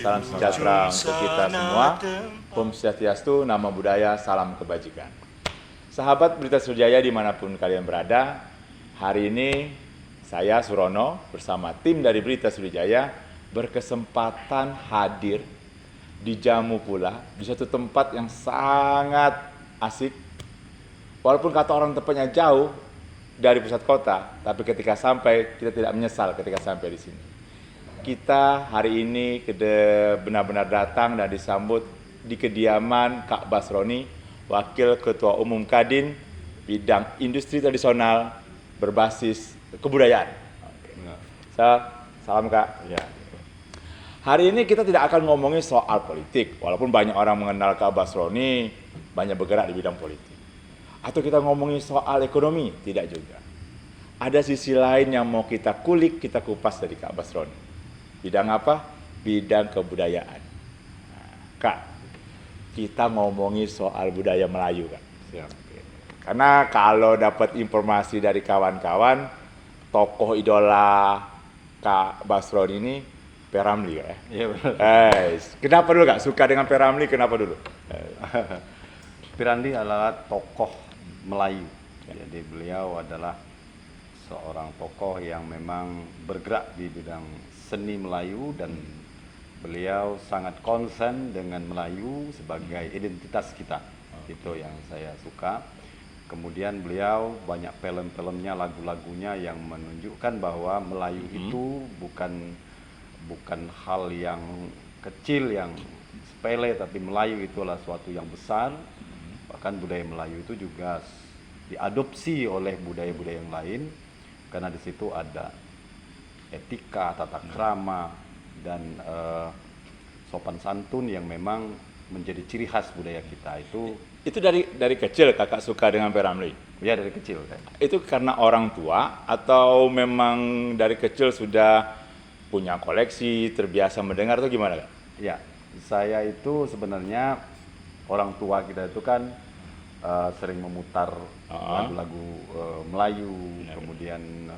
Salam sejahtera untuk kita semua. Om Swastiastu, nama budaya, salam kebajikan. Sahabat Berita Sriwijaya dimanapun kalian berada, hari ini saya Surono bersama tim dari Berita Sriwijaya berkesempatan hadir di Jamu Pula, di satu tempat yang sangat asik. Walaupun kata orang tempatnya jauh dari pusat kota, tapi ketika sampai kita tidak menyesal ketika sampai di sini. Kita hari ini benar-benar datang dan disambut di kediaman Kak Basroni, Wakil Ketua Umum Kadin bidang industri tradisional berbasis kebudayaan. Salam Kak. Ya. Hari ini kita tidak akan ngomongin soal politik, walaupun banyak orang mengenal Kak Basroni banyak bergerak di bidang politik. Atau kita ngomongin soal ekonomi, tidak juga. Ada sisi lain yang mau kita kulik, kita kupas dari Kak Basroni. Bidang apa? Bidang kebudayaan. Nah, Kak, kita ngomongin soal budaya Melayu, Kak. Siap. Karena kalau dapat informasi dari kawan-kawan, tokoh idola Kak Basroni ini P. Ramlee, ya? Iya benar. Kenapa dulu Kak? Suka dengan P. Ramlee, kenapa dulu? P. Ramlee adalah tokoh Melayu. Jadi beliau adalah seorang tokoh yang memang bergerak di bidang seni Melayu dan beliau sangat konsen dengan Melayu sebagai identitas kita. Itu yang saya suka. Kemudian beliau banyak film-filmnya, lagu-lagunya yang menunjukkan bahwa Melayu itu bukan hal yang kecil, yang sepele, tapi Melayu itu adalah suatu yang besar. Bahkan budaya Melayu itu juga diadopsi oleh budaya-budaya yang lain, karena di situ ada etika, tata krama, dan sopan santun yang memang menjadi ciri khas budaya kita. Itu dari kecil Kakak suka dengan P. Ramlee? Ya, dari kecil. Itu karena orang tua atau memang dari kecil sudah punya koleksi, terbiasa mendengar, atau gimana Kak? Ya, saya itu sebenarnya orang tua kita itu kan sering memutar lagu-lagu Melayu, kemudian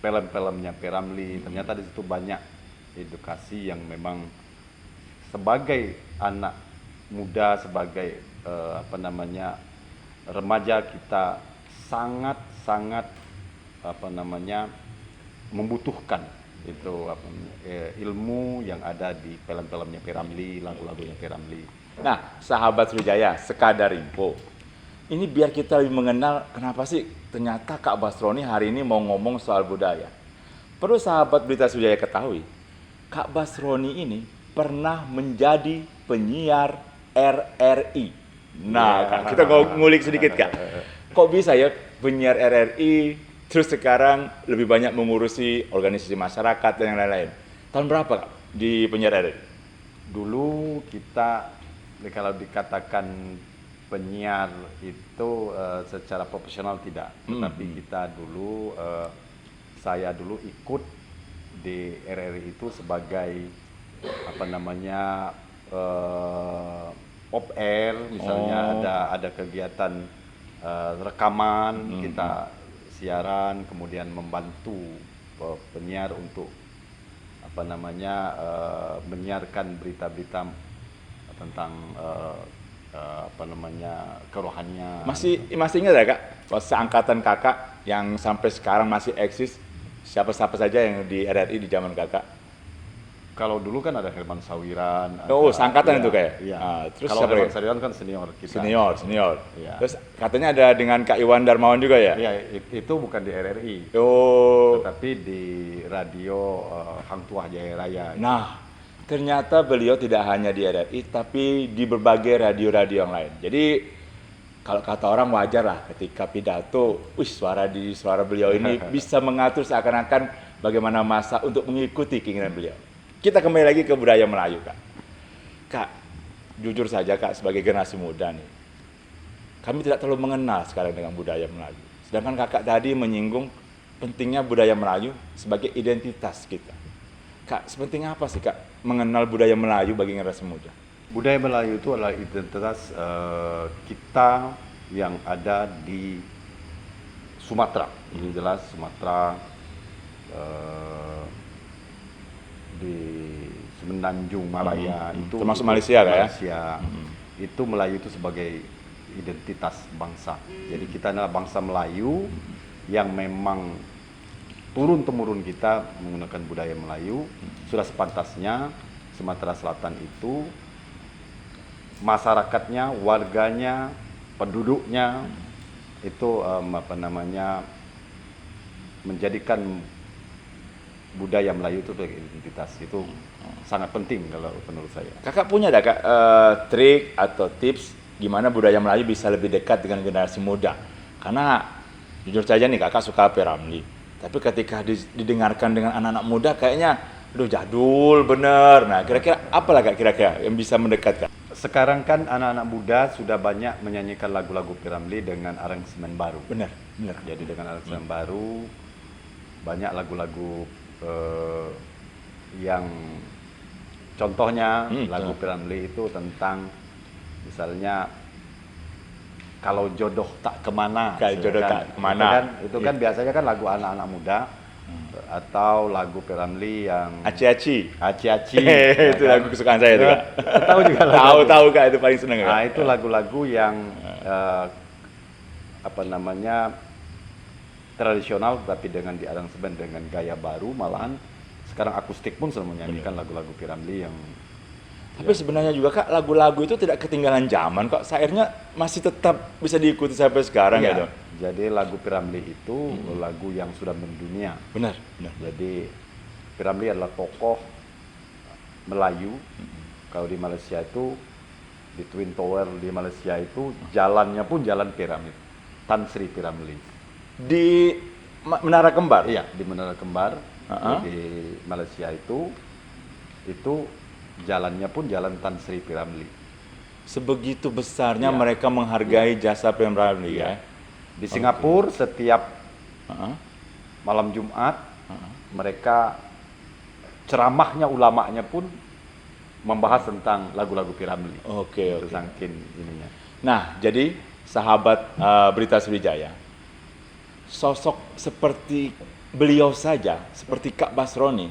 film-filmnya P. Ramlee. Ternyata di situ banyak edukasi yang memang sebagai anak muda, sebagai remaja, kita sangat membutuhkan itu ilmu yang ada di film-filmnya P. Ramlee, lagu-lagunya P. Ramlee. Nah, sahabat Sriwijaya, sekadar info. Ini biar kita lebih mengenal kenapa sih ternyata Kak Basroni hari ini mau ngomong soal budaya. Perlu sahabat Berita Sriwijaya ketahui, Kak Basroni ini pernah menjadi penyiar RRI. Nah, Kak, kita ngulik sedikit Kak. Kok bisa ya penyiar RRI terus sekarang lebih banyak mengurusi organisasi masyarakat dan yang lain-lain? Tahun berapa Kak di penyiar RRI? Dulu kita, kalau dikatakan penyiar itu secara profesional tidak, tetapi kita dulu, saya dulu ikut di RRI itu sebagai off air, misalnya ada kegiatan rekaman, kita siaran, kemudian membantu penyiar untuk menyiarkan berita-berita tentang kerohanian. Masih ingat ya Kak, pas seangkatan Kakak yang sampai sekarang masih eksis, siapa-siapa saja yang di RRI di zaman Kakak? Kalau dulu kan ada Herman Sawiran. Seangkatan itu kayak. Iya. Terus kalau siapa Herman ya? Sawiran kan senior kita. Senior. Iya. Terus katanya ada dengan Kak Iwan Darmawan juga ya? Iya, itu bukan di RRI. Tetapi di radio Hang Tuah Jaya Raya. Nah, ternyata beliau tidak hanya di RRI, tapi di berbagai radio-radio yang lain. Jadi kalau kata orang wajar lah ketika pidato, suara beliau ini bisa mengatur seakan-akan bagaimana masa untuk mengikuti keinginan beliau. Kita kembali lagi ke budaya Melayu, Kak. Kak, jujur saja Kak, sebagai generasi muda nih, kami tidak terlalu mengenal sekarang dengan budaya Melayu. Sedangkan Kakak tadi menyinggung pentingnya budaya Melayu sebagai identitas kita. Kak, sepenting apa sih Kak mengenal budaya Melayu bagi generasi muda? Budaya Melayu itu adalah identitas kita yang ada di Sumatera. Ini jelas Sumatera di Semenanjung Malaya itu Termasuk Malaysia, Kak, ya? Malaysia itu Melayu itu sebagai identitas bangsa. Jadi kita adalah bangsa Melayu yang memang turun-temurun kita menggunakan budaya Melayu. Sudah sepantasnya Sumatera Selatan itu masyarakatnya, warganya, penduduknya itu menjadikan budaya Melayu itu sebagai identitas. Itu sangat penting kalau menurut saya. Kakak punya ada Kak trik atau tips gimana budaya Melayu bisa lebih dekat dengan generasi muda? Karena jujur saja nih Kakak suka P. Ramlee, tapi ketika didengarkan dengan anak-anak muda kayaknya aduh jadul bener. Nah kira-kira apalah Kak kira-kira yang bisa mendekatkan? Sekarang kan anak-anak muda sudah banyak menyanyikan lagu-lagu P. Ramlee dengan aransemen baru. Benar. Jadi dengan aransemen baru banyak lagu-lagu yang contohnya lagu P. Ramlee itu tentang misalnya kalau jodoh tak kemana, Kayak jodoh tak kemana. itu kan biasanya kan lagu anak-anak muda atau lagu P. Ramlee yang Aci-aci. Aci-aci. Itu lagu kesukaan saya itu Kak. Tahu juga lagu. Tahu Kak, itu paling seneng Kak. Nah, itu lagu-lagu yang tradisional tapi dengan diaransemen dengan gaya baru, malahan sekarang akustik pun sudah menyanyikan lagu-lagu P. Ramlee yang Tapi sebenarnya juga Kak, lagu-lagu itu tidak ketinggalan zaman kok. Syairnya masih tetap bisa diikuti sampai sekarang gitu. Jadi lagu P. Ramlee itu lagu yang sudah mendunia. Benar. Jadi P. Ramlee adalah tokoh Melayu. Kalau di Malaysia itu di Twin Tower di Malaysia itu jalannya pun jalan P. Ramlee, Tan Sri P. Ramlee. Di Menara Kembar. Iya, di Menara Kembar di Malaysia itu jalannya pun jalan Tan Sri P. Ramlee. Sebegitu besarnya mereka menghargai jasa P. Ramlee ya. Di Singapura setiap malam Jumat mereka ceramahnya ulamanya pun membahas tentang lagu-lagu P. Ramlee. Oke. Saking ininya. Nah, jadi sahabat Berita Sriwijaya, sosok seperti beliau saja, seperti Kak Basroni,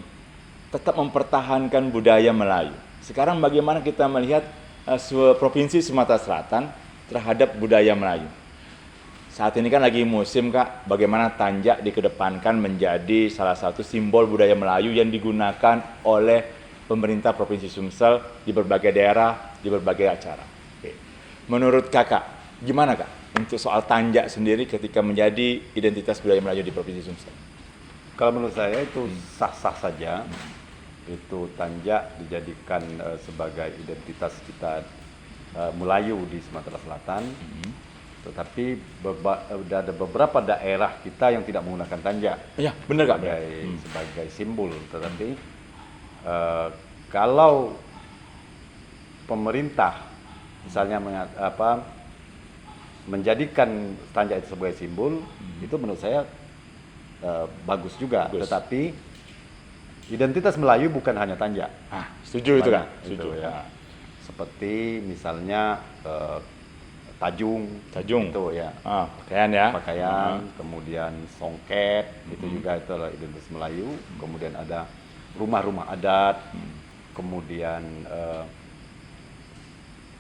tetap mempertahankan budaya Melayu. Sekarang bagaimana kita melihat Provinsi Sumatera Selatan terhadap budaya Melayu? Saat ini kan lagi musim Kak, bagaimana Tanjak dikedepankan menjadi salah satu simbol budaya Melayu yang digunakan oleh pemerintah Provinsi Sumsel di berbagai daerah, di berbagai acara. Oke. Menurut Kakak, gimana Kak untuk soal Tanjak sendiri ketika menjadi identitas budaya Melayu di Provinsi Sumsel? Kalau menurut saya itu sah-sah saja. Itu Tanjak dijadikan sebagai identitas kita Melayu di Sumatera Selatan. Tetapi ada beberapa daerah kita yang tidak menggunakan Tanjak. Iya, benar Kak. Sebagai simbol. Tetapi kalau pemerintah misalnya menjadikan Tanjak itu sebagai simbol, itu menurut saya bagus juga. Tetapi identitas Melayu bukan hanya Tanjak. Setuju itu Kak. Setuju ya. Seperti misalnya Tajung itu ya. Pakaian ya. Pakaian, kemudian songket, itu juga itu adalah identitas Melayu. Kemudian ada rumah-rumah adat, kemudian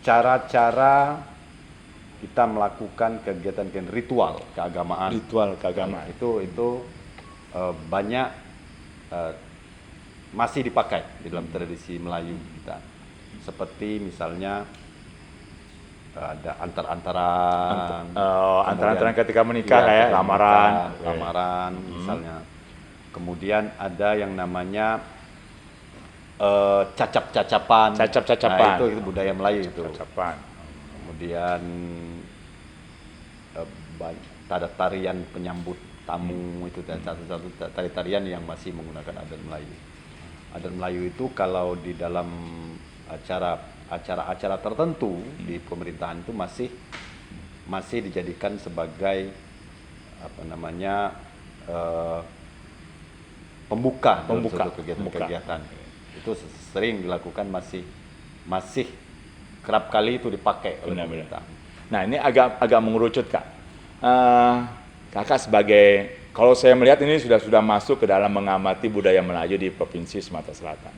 cara-cara kita melakukan kegiatan ritual keagamaan. Itu banyak masih dipakai di dalam tradisi Melayu kita. Seperti misalnya ada antar-antaran ketika menikah kayak lamaran misalnya. Kemudian ada yang namanya cacap-cacapan. Nah, itu budaya Melayu itu. Kemudian ada tarian penyambut tamu, itu satu tarian yang masih menggunakan adat Melayu. Adat Melayu itu kalau di dalam acara-acara tertentu di pemerintahan itu masih dijadikan sebagai pembuka suatu kegiatan-kegiatan. Itu sering dilakukan, masih kerap kali itu dipakai oleh pemerintah. Nah, ini agak mengerucut Kak. Kakak sebagai Kalau saya melihat ini sudah masuk ke dalam mengamati budaya Melayu di Provinsi Sumatera Selatan.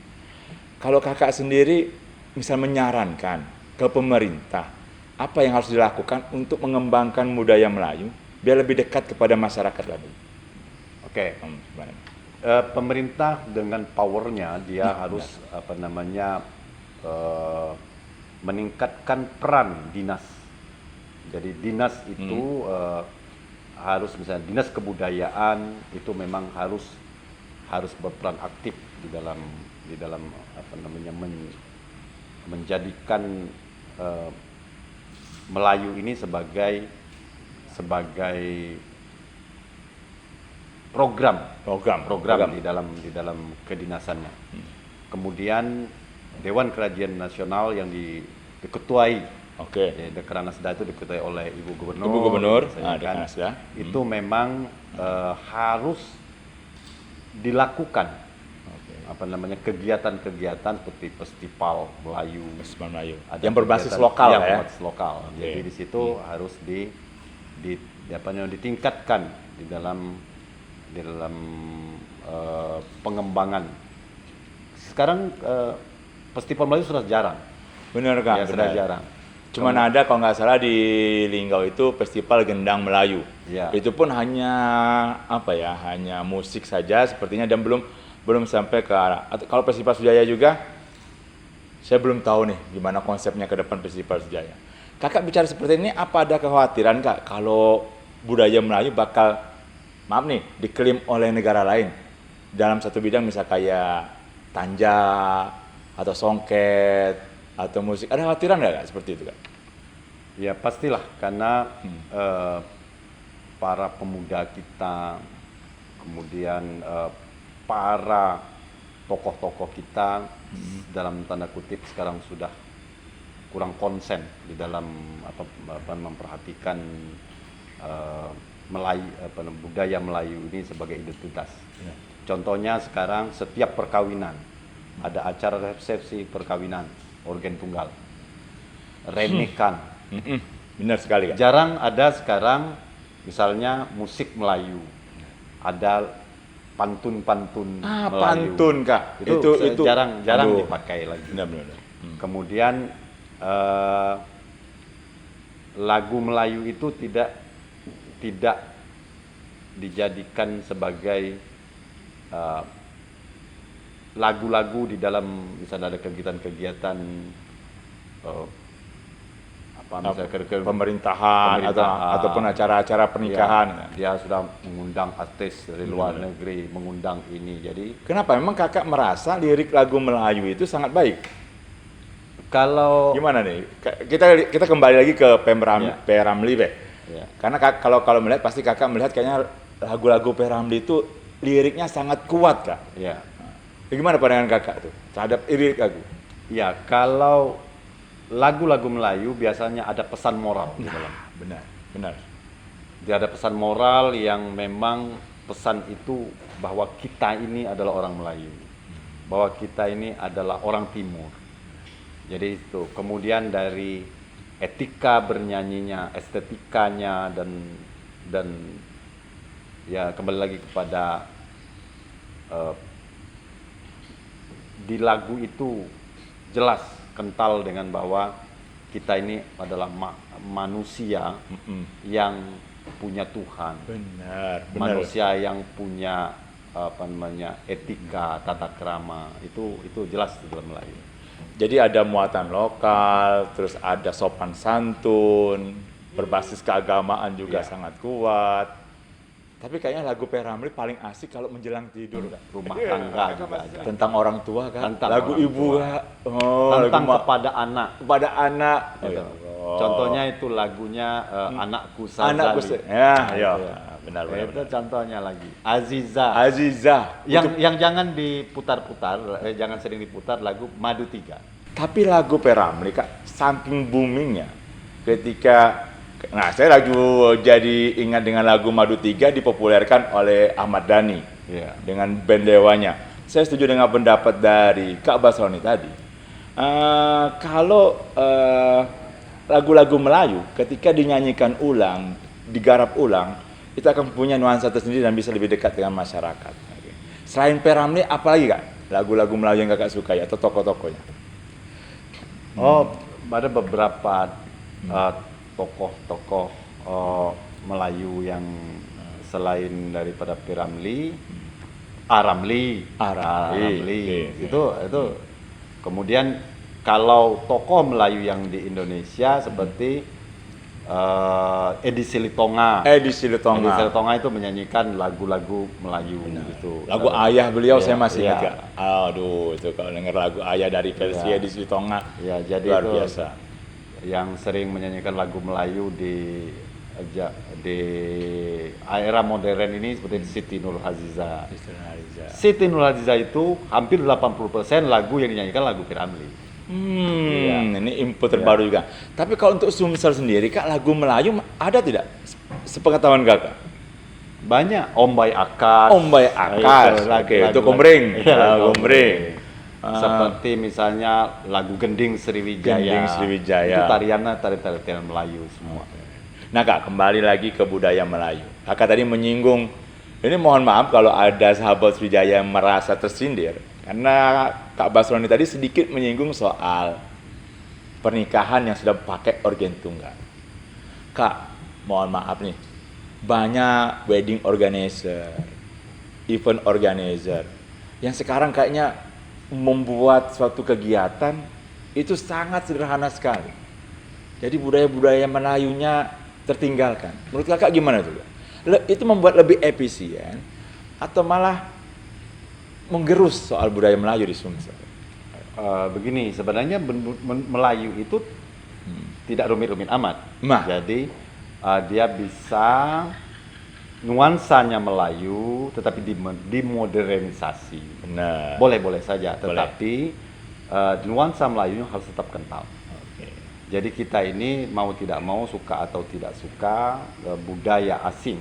Kalau kakak sendiri misal menyarankan ke pemerintah, apa yang harus dilakukan untuk mengembangkan budaya Melayu biar lebih dekat kepada masyarakat lagi? Oke. Gimana? Pemerintah dengan powernya dia harus meningkatkan peran dinas. Jadi dinas itu harus misalnya dinas kebudayaan itu memang harus berperan aktif di dalam menjadikan Melayu ini sebagai program di dalam kedinasannya. Kemudian Dewan Kerajinan Nasional yang diketuai Dekranasda itu diketuai oleh Ibu Gubernur, Dekranasda. Itu memang harus dilakukan kegiatan-kegiatan seperti festival Melayu. Yang berbasis lokal ya. Berbasis lokal. Jadi di situ harus ditingkatkan di dalam pengembangan. Sekarang festival Melayu sudah jarang. Benar Kak, ya, sudah jarang. Cuman ada kalau nggak salah di Linggau itu festival Gendang Melayu. Ya. Itu pun hanya hanya musik saja sepertinya dan belum sampai ke arah. Kalau Festival Sujaya juga saya belum tahu nih gimana konsepnya ke depan Festival Sujaya. Kakak bicara seperti ini apa ada kekhawatiran Kak kalau budaya Melayu bakal diklaim oleh negara lain dalam satu bidang misal kayak tanja atau songket atau musik, ada khawatiran nggak Kak, seperti itu Kak? Ya pastilah karena para pemuda kita, kemudian para tokoh-tokoh kita dalam tanda kutip sekarang sudah kurang konsen di dalam memperhatikan budaya Melayu ini sebagai identitas. Ya. Contohnya sekarang setiap perkawinan ada acara resepsi perkawinan organ tunggal, remekan. Benar sekali Kak. Jarang ada sekarang misalnya musik Melayu, ada pantun-pantun Melayu. Pantun Kak. Itu jarang dipakai lagi. Benar. Kemudian lagu Melayu itu tidak dijadikan sebagai lagu-lagu di dalam misalnya ada kegiatan-kegiatan pemerintahan ataupun acara-acara pernikahan. Ya, dia sudah mengundang artis dari luar negeri, mengundang ini. Jadi kenapa? Memang kakak merasa lirik lagu Melayu itu sangat baik? Kalau gimana nih? Kita kembali lagi ke P.Ramlee. Ya. Karena kalau melihat pasti kakak melihat kayaknya lagu-lagu P.Ramlee itu liriknya sangat kuat Kak. Ya. Bagaimana pandangan kakak tuh terhadap lirik lagu? Ya, kalau lagu-lagu Melayu biasanya ada pesan moral di dalam. Benar. Dia ada pesan moral yang memang pesan itu bahwa kita ini adalah orang Melayu, bahwa kita ini adalah orang Timur. Jadi itu. Kemudian dari etika bernyanyinya, estetikanya dan ya kembali lagi kepada di lagu itu jelas kental dengan bahwa kita ini adalah manusia yang punya Tuhan. Benar. Manusia yang punya etika, tata krama. Itu jelas di dalam Melayu. Jadi ada muatan lokal, terus ada sopan santun, berbasis keagamaan juga sangat kuat. Tapi kayaknya lagu P.Ramlee paling asik kalau menjelang tidur Kak. Rumah tangga juga ada. Tentang orang tua Kak. Tentang lagu ibu Kak. Tentang kepada anak. Kepada anak. Contohnya itu lagunya Anakku Sazali. Ya, benar. Itu contohnya lagi. Aziza. Yang jangan diputar-putar, jangan sering diputar lagu Madu 3. Tapi lagu P.Ramlee Kak, saking boomingnya ketika saya jadi ingat dengan lagu Madu 3 dipopulerkan oleh Ahmad Dhani dengan band Dewanya. Saya setuju dengan pendapat dari Kak Basroni tadi. Kalau lagu-lagu Melayu ketika dinyanyikan ulang, digarap ulang, itu akan punya nuansa tersendiri dan bisa lebih dekat dengan masyarakat. Oke. Selain P. Ramlee, apa lagi Kak? Lagu-lagu Melayu yang Kakak suka ya, atau tokoh-tokohnya? Oh, ada beberapa tokoh-tokoh Melayu yang selain daripada P. Ramlee, Ramlee. Itu kemudian kalau tokoh Melayu yang di Indonesia seperti Edi Silitonga. Edi Silitonga. Edi Silitonga itu menyanyikan lagu-lagu Melayu gitu. Lagu Ayah beliau Iya, saya masih iya. ingat Kak. Aduh, itu kalau dengar lagu Ayah dari versi Iya. Edi Silitonga, Ya, jadi luar itu biasa. yang sering menyanyikan lagu Melayu di era modern ini seperti Siti Nurhaliza. Siti Nurhaliza itu hampir 80% lagu yang dinyanyikan lagu P. Ramlee. Ini info terbaru juga. Tapi kalau untuk Sumsel sendiri Kak, lagu Melayu ada tidak? Sepengetahuan Kakak? Banyak, Ombay Akas. Ombay Akas. Oke, itu Komering. Iya, Komering. Seperti misalnya lagu Gending Sriwijaya. Gending Sriwijaya. Itu tarian Melayu semua. Nah Kak, kembali lagi ke budaya Melayu. Kakak tadi menyinggung, ini mohon maaf kalau ada sahabat Sriwijaya yang merasa tersindir, karena Kak Basroni tadi sedikit menyinggung soal pernikahan yang sudah pakai organ tunggal. Kak, mohon maaf nih, banyak wedding organizer, event organizer, yang sekarang kayaknya membuat suatu kegiatan itu sangat sederhana sekali. Jadi budaya-budaya Melayunya tertinggalkan. Menurut Kakak gimana tuh? Itu membuat lebih efisien atau malah menggerus soal budaya Melayu di Sumsel? Begini, sebenarnya Melayu itu tidak rumit-rumit amat. Nah. Jadi dia bisa nuansanya Melayu, tetapi dimodernisasi. Benar. Boleh-boleh saja, tetapi nuansa Melayunya harus tetap kental. Oke. Jadi kita ini mau tidak mau, suka atau tidak suka, budaya asing,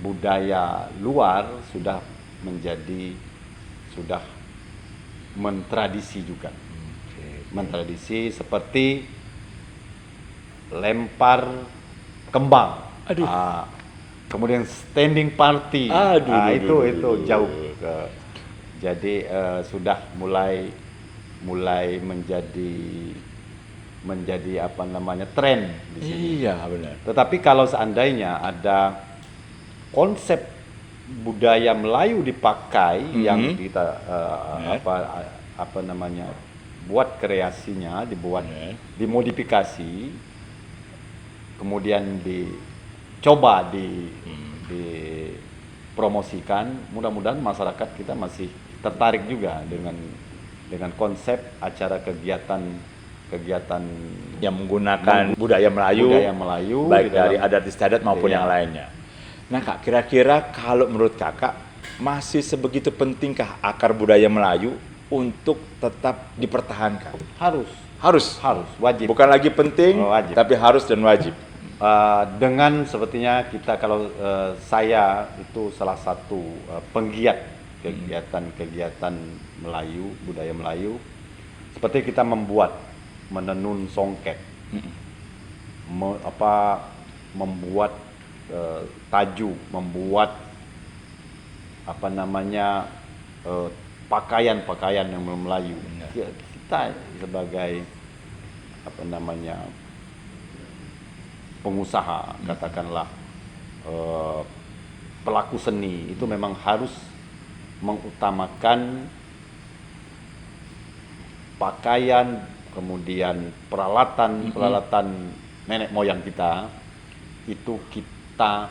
budaya luar sudah mentradisi juga. Mentradisi seperti lempar kembang. Aduh. Kemudian standing party. Itu jauh. Jadi sudah mulai menjadi apa namanya tren di sini. Iya, benar. Tetapi kalau seandainya ada konsep budaya Melayu dipakai yang kita apa namanya buat kreasinya, dimodifikasi, kemudian dicoba dipromosikan, mudah-mudahan masyarakat kita masih tertarik juga dengan konsep acara kegiatan yang menggunakan budaya Melayu baik dari adat istiadat maupun yang lainnya. Nah Kak, kira-kira kalau menurut Kakak masih sebegitu pentingkah akar budaya Melayu untuk tetap dipertahankan? Harus, wajib. Bukan lagi penting, wajib. tapi harus dan wajib. Dengan sepertinya kita kalau saya itu salah satu penggiat kegiatan Melayu, budaya Melayu, seperti kita menenun songket, membuat taju, membuat apa namanya pakaian-pakaian yang Melayu. Kita sebagai apa namanya pengusaha, katakanlah pelaku seni, itu memang harus mengutamakan pakaian, kemudian peralatan nenek moyang kita itu kita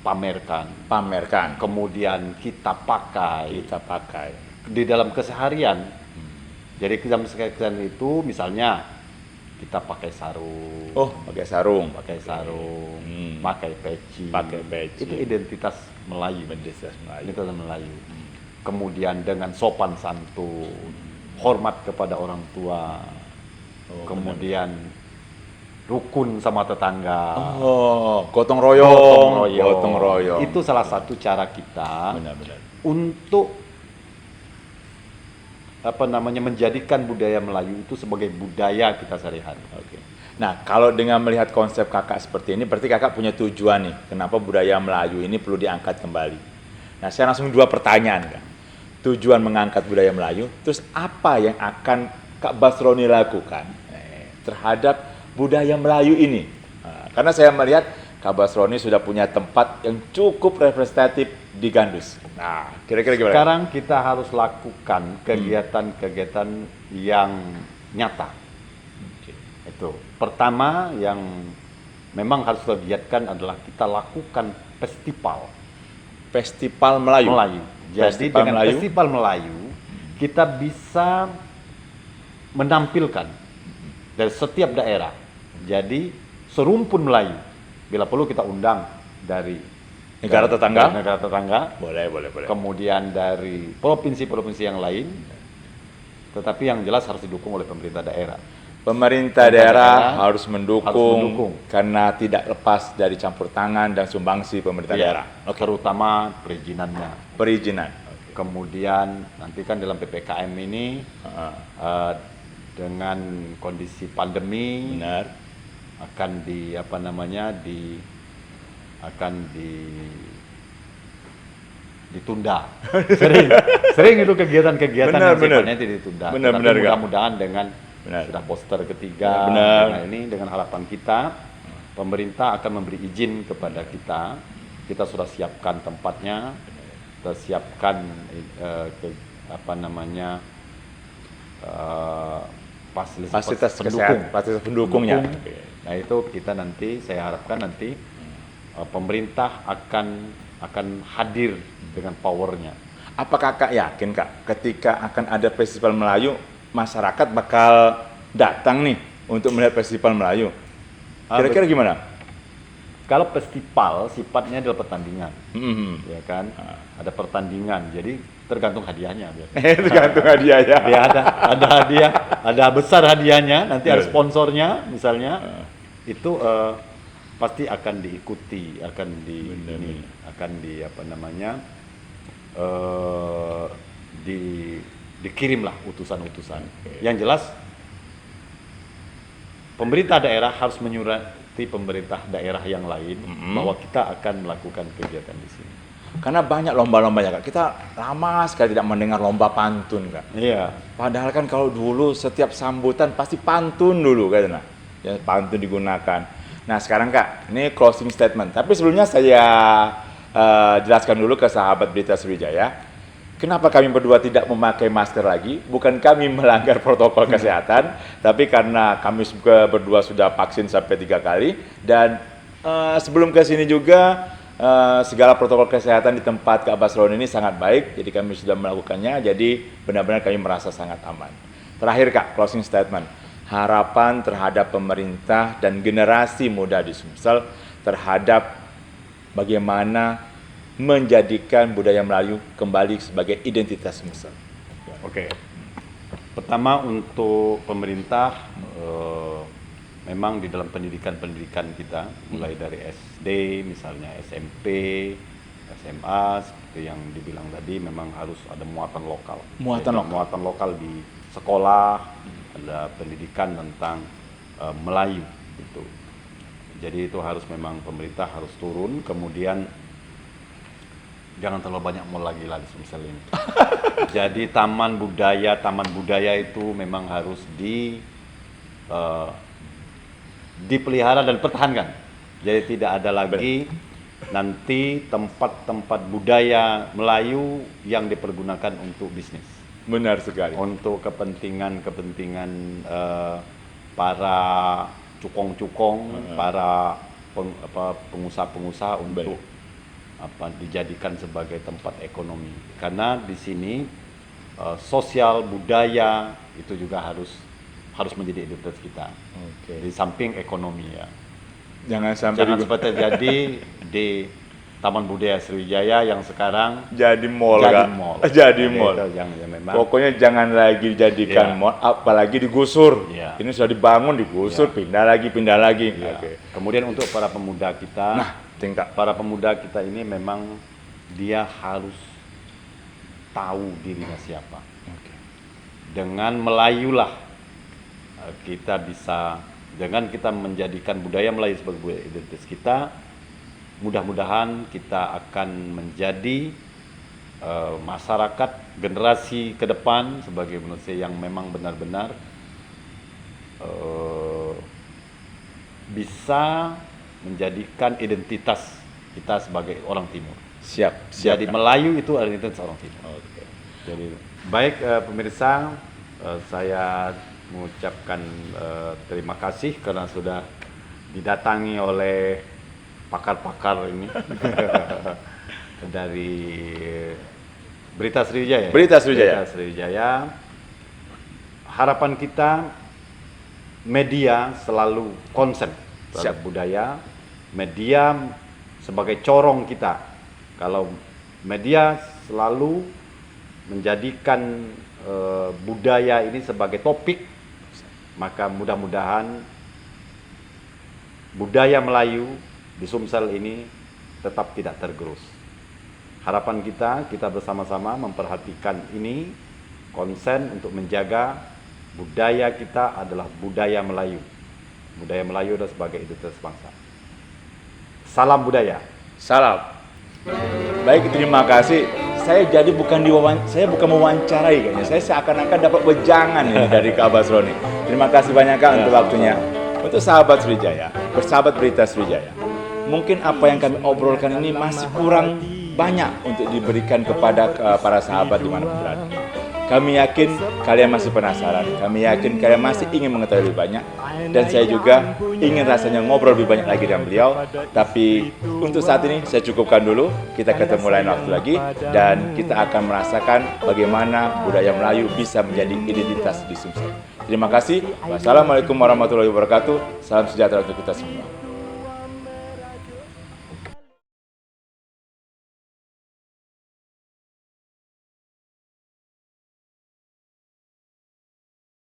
pamerkan, kemudian kita pakai di dalam keseharian. Jadi dalam keseharian itu misalnya kita pakai sarung. Pakai peci. Itu identitas Melayu. Identitas Melayu. Kemudian dengan sopan santun, hormat kepada orang tua. Kemudian rukun sama tetangga. Gotong royong. Itu salah satu cara kita untuk menjadikan budaya Melayu itu sebagai budaya kita sehari-hari. Oke. Nah, kalau dengan melihat konsep kakak seperti ini, berarti kakak punya tujuan nih, kenapa budaya Melayu ini perlu diangkat kembali. Nah, saya langsung 2 pertanyaan, Kak. Tujuan mengangkat budaya Melayu, terus apa yang akan Kak Basroni lakukan terhadap budaya Melayu ini? Nah, karena saya melihat Kak Basroni sudah punya tempat yang cukup representatif di Gandus. Nah, kira-kira gimana? Sekarang kita harus lakukan kegiatan-kegiatan yang nyata. Itu. Pertama yang memang harus kita giatkan adalah kita lakukan festival Melayu. Jadi Festival dengan Melayu. Festival Melayu kita bisa menampilkan dari setiap daerah. Jadi serumpun Melayu. Bila perlu kita undang dari Negara tetangga? Boleh. Boleh. Kemudian dari provinsi-provinsi yang lain. Tetapi yang jelas harus didukung oleh pemerintah daerah. Pemerintah daerah harus mendukung mendukung. karena tidak lepas dari campur tangan dan sumbangsi pemerintah daerah. Terutama perizinannya. Perizinan. Kemudian nanti kan dalam PPKM ini dengan kondisi pandemi Benar. akan ditunda. Sering itu kegiatan-kegiatan yang sifatnya itu ditunda. Benar, Tapi benar, Kak. mudah-mudahan dengan Benar. sudah poster ketiga, Benar. dengan harapan kita, pemerintah akan memberi izin kepada kita. Kita sudah siapkan tempatnya, kita siapkan fasilitas kesehatan, fasilitas pendukungnya. Nah itu kita nanti, saya harapkan nanti pemerintah akan hadir dengan powernya. Apakah Kak yakin, Kak, ketika akan ada festival Melayu, masyarakat bakal datang nih untuk melihat festival Melayu? Kira-kira gimana? Kalau festival sifatnya adalah pertandingan, ya kan? Ada pertandingan, jadi tergantung hadiahnya. Tergantung hadiahnya. Ya, ada hadiah, ada besar hadiahnya, nanti ada sponsornya, misalnya itu pasti akan diikuti, dikirimlah utusan-utusan. Yang jelas pemerintah daerah harus menyurati pemerintah daerah yang lain bahwa kita akan melakukan kegiatan di sini. Karena banyak lomba-lombanya, Kak. Kita lama sekali tidak mendengar lomba pantun, Kak. Iya. Padahal kan kalau dulu setiap sambutan pasti pantun dulu, katanya. Ya, pantun digunakan. Nah, sekarang Kak, ini closing statement. Tapi sebelumnya saya jelaskan dulu ke sahabat Berita Sriwijaya. Kenapa kami berdua tidak memakai masker lagi? Bukan kami melanggar protokol kesehatan, tapi karena kami berdua sudah vaksin sampai 3 kali. Dan sebelum ke sini juga, segala protokol kesehatan di tempat Kak Basroni ini sangat baik. Jadi kami sudah melakukannya, jadi benar-benar kami merasa sangat aman. Terakhir Kak, closing statement. Harapan terhadap pemerintah dan generasi muda di Sumsel terhadap bagaimana menjadikan budaya Melayu kembali sebagai identitas Sumsel. Oke. Pertama untuk pemerintah memang di dalam pendidikan kita mulai dari SD misalnya SMP, SMA seperti yang dibilang tadi memang harus ada muatan lokal. Muatan lokal di sekolah, ada pendidikan tentang Melayu gitu. Jadi itu harus memang pemerintah harus turun, kemudian jangan terlalu banyak mall lagi lah di Sumsel ini. Jadi taman budaya itu memang harus dipelihara dan pertahankan. Jadi tidak ada lagi nanti tempat-tempat budaya Melayu yang dipergunakan untuk bisnis. Benar sekali. Untuk kepentingan para cukong-cukong, para pengusaha-pengusaha untuk dijadikan sebagai tempat ekonomi. Karena di sini sosial budaya itu juga harus menjadi identitas kita. Di samping ekonomi ya. Jangan seperti terjadi di Taman Budaya Sriwijaya yang sekarang jadi mall. Jadi mall. Yang memang pokoknya jangan lagi dijadikan mall, apalagi digusur. Ini sudah dibangun, digusur, pindah lagi. Kemudian untuk para pemuda kita, para pemuda kita ini memang dia harus tahu dirinya siapa. dengan Melayulah kita bisa, dengan kita menjadikan budaya Melayu sebagai budaya identitas kita, mudah-mudahan kita akan menjadi masyarakat generasi ke depan sebagai manusia yang memang benar-benar bisa menjadikan identitas kita sebagai orang Timur. Siap. Jadi Melayu itu identitas orang Timur. Oke. Jadi baik pemirsa, saya mengucapkan terima kasih karena sudah didatangi oleh pakar-pakar ini dari Berita Sriwijaya. Berita Sriwijaya. Berita Sriwijaya. Harapan kita media selalu konsen terhadap budaya, media sebagai corong kita. Kalau media selalu menjadikan budaya ini sebagai topik, maka mudah-mudahan budaya Melayu di Sumsel ini tetap tidak tergerus. Harapan kita bersama-sama memperhatikan ini, konsen untuk menjaga budaya kita adalah budaya Melayu. Budaya Melayu adalah sebagai identitas bangsa. Salam budaya. Salam. Baik, terima kasih. Saya jadi saya bukan mewawancarai kayaknya. Saya seakan-akan dapat wejangan ini dari Kak Basroni. Terima kasih banyak Kak untuk waktunya. Untuk sahabat Sriwijaya, bersahabat Berita Sriwijaya. Mungkin apa yang kami obrolkan ini masih kurang banyak untuk diberikan kepada para sahabat dimanapun berada. Kami yakin kalian masih penasaran, kami yakin kalian masih ingin mengetahui lebih banyak, dan saya juga ingin rasanya ngobrol lebih banyak lagi dengan beliau. Tapi untuk saat ini saya cukupkan dulu, kita ketemu lain waktu lagi, dan kita akan merasakan bagaimana budaya Melayu bisa menjadi identitas di Sumsel. Terima kasih. Wassalamualaikum warahmatullahi wabarakatuh. Salam sejahtera untuk kita semua.